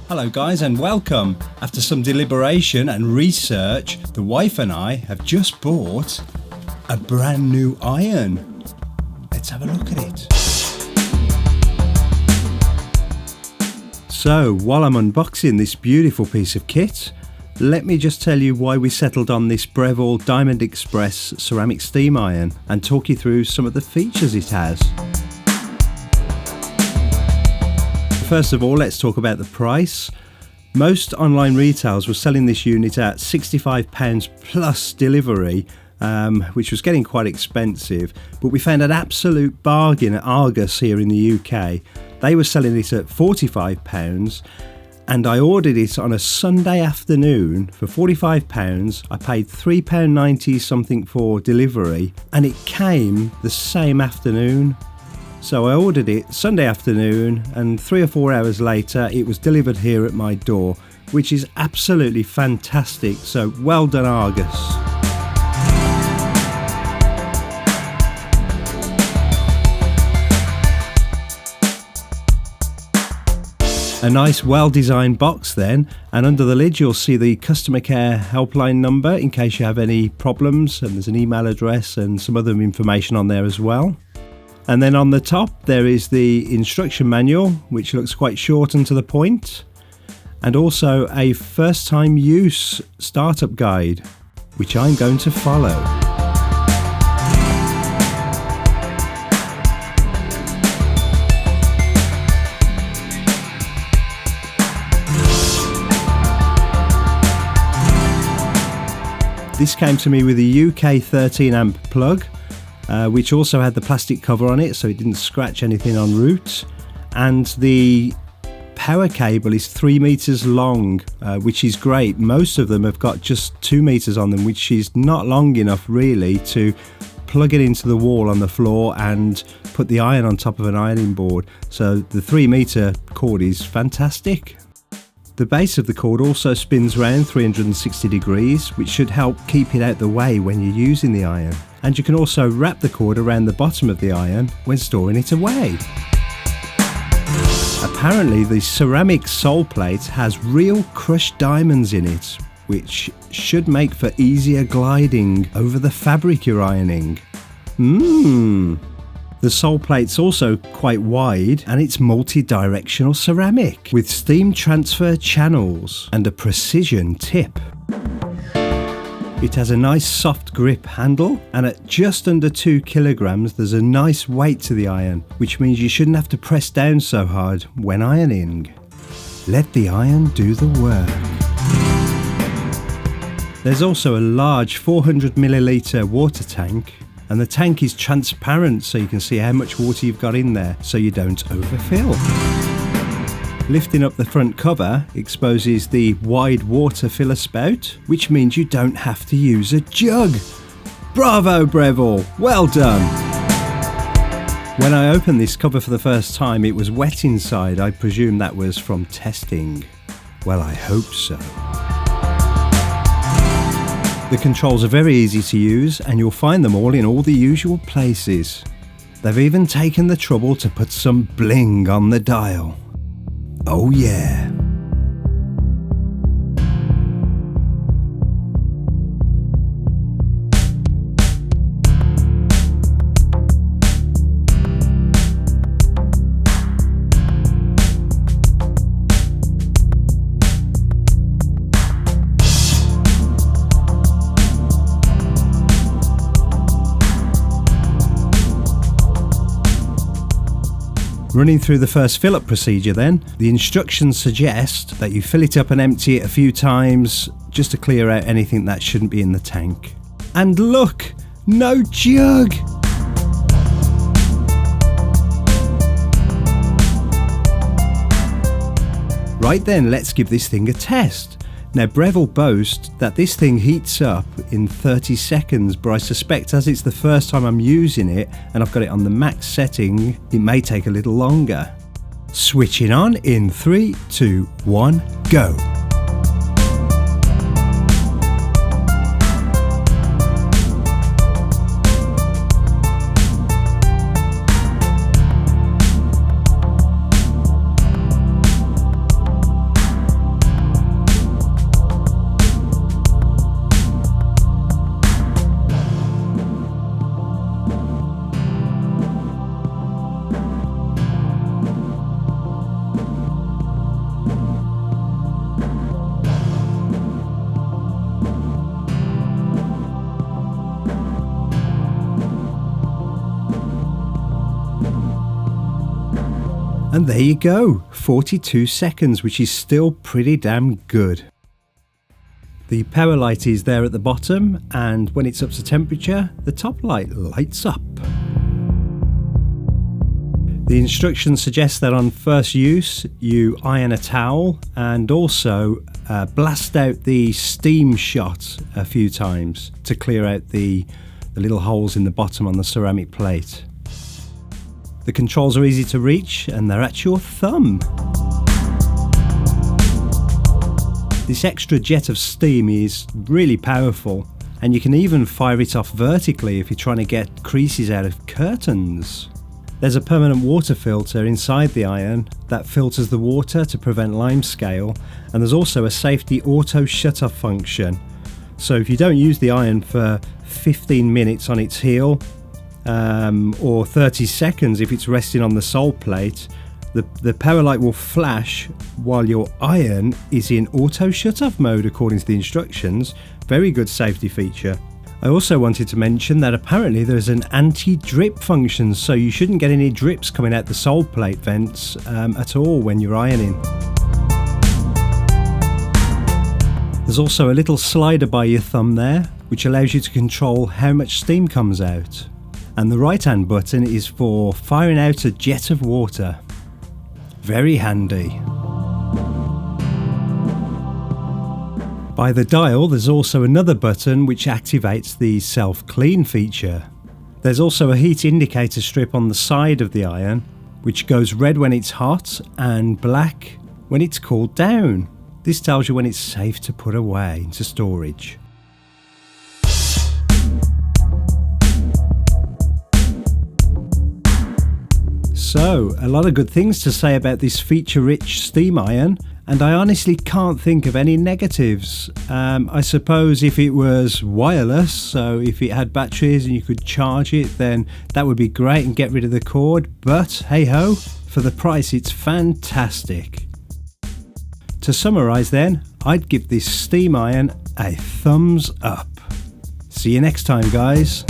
Hello guys and welcome. After some deliberation and research, the wife and I have just bought a brand new iron. Let's have a look at it. So while I'm unboxing this beautiful piece of kit, let me just tell you why we settled on this Breville DiamondXpress ceramic steam iron and talk you through some of the features it has. First of all, let's talk about the price. Most online retails were selling this unit at £65 plus delivery, which was getting quite expensive, but we found an absolute bargain at Argos here in the UK. They were selling it at £45, and I ordered it on a Sunday afternoon for £45. I paid £3.90 something for delivery, and it came the same afternoon. So I ordered it Sunday afternoon, and 3 or 4 hours later it was delivered here at my door, which is absolutely fantastic. So well done, Argos. A nice well-designed box then, and under the lid you'll see the customer care helpline number in case you have any problems, and there's an email address and some other information on there as well. And then on the top there is the instruction manual, which looks quite short and to the point, and also a first time use startup guide, which I'm going to follow. This came to me with a UK 13 amp plug, which also had the plastic cover on it so it didn't scratch anything en route, and the power cable is 3 meters long, which is great. Most of them have got just 2 meters on them, which is not long enough really to plug it into the wall on the floor and put the iron on top of an ironing board. So the 3 meter cord is fantastic. The base of the cord also spins round 360 degrees, which should help keep it out the way when you're using the iron. And you can also wrap the cord around the bottom of the iron when storing it away. Apparently the ceramic sole plate has real crushed diamonds in it, which should make for easier gliding over the fabric you're ironing. The sole plate's also quite wide, and it's multi-directional ceramic with steam transfer channels and a precision tip. It has a nice soft grip handle, and at just under 2 kilograms there's a nice weight to the iron, which means you shouldn't have to press down so hard when ironing. Let the iron do the work. There's also a large 400 milliliter water tank, and the tank is transparent so you can see how much water you've got in there so you don't overfill. Lifting up the front cover exposes the wide water filler spout, which means you don't have to use a jug. Bravo, Breville! Well done! When I opened this cover for the first time, it was wet inside. I presume that was from testing. Well, I hope so. The controls are very easy to use, and you'll find them all in all the usual places. They've even taken the trouble to put some bling on the dial. Oh yeah. Running through the first fill-up procedure then, the instructions suggest that you fill it up and empty it a few times just to clear out anything that shouldn't be in the tank. And look! No jug! Right then, let's give this thing a test. Now Breville boasts that this thing heats up in 30 seconds, but I suspect as it's the first time I'm using it and I've got it on the max setting, it may take a little longer. Switching on in 3, 2, 1, go! And there you go, 42 seconds, which is still pretty damn good. The power light is there at the bottom, and when it's up to temperature, the top light lights up. The instructions suggest that on first use, you iron a towel and also blast out the steam shot a few times to clear out the little holes in the bottom on the ceramic plate. The controls are easy to reach and they're at your thumb. This extra jet of steam is really powerful, and you can even fire it off vertically if you're trying to get creases out of curtains. There's a permanent water filter inside the iron that filters the water to prevent limescale, and there's also a safety auto shut-off function. So if you don't use the iron for 15 minutes on its heel, or 30 seconds if it's resting on the sole plate, the power light will flash while your iron is in auto shut-off mode according to the instructions. Very good safety feature. I also wanted to mention that apparently there's an anti-drip function, so you shouldn't get any drips coming out the sole plate vents at all when you're ironing. There's also a little slider by your thumb there, which allows you to control how much steam comes out. And the right hand button is for firing out a jet of water. Very handy. By the dial, there's also another button which activates the self-clean feature. There's also a heat indicator strip on the side of the iron, which goes red when it's hot and black when it's cooled down. This tells you when it's safe to put away into storage. So, a lot of good things to say about this feature-rich steam iron, and I honestly can't think of any negatives. I suppose if it was wireless, so if it had batteries and you could charge it, then that would be great and get rid of the cord, but hey ho, for the price it's fantastic. To summarise then, I'd give this steam iron a thumbs up. See you next time, guys.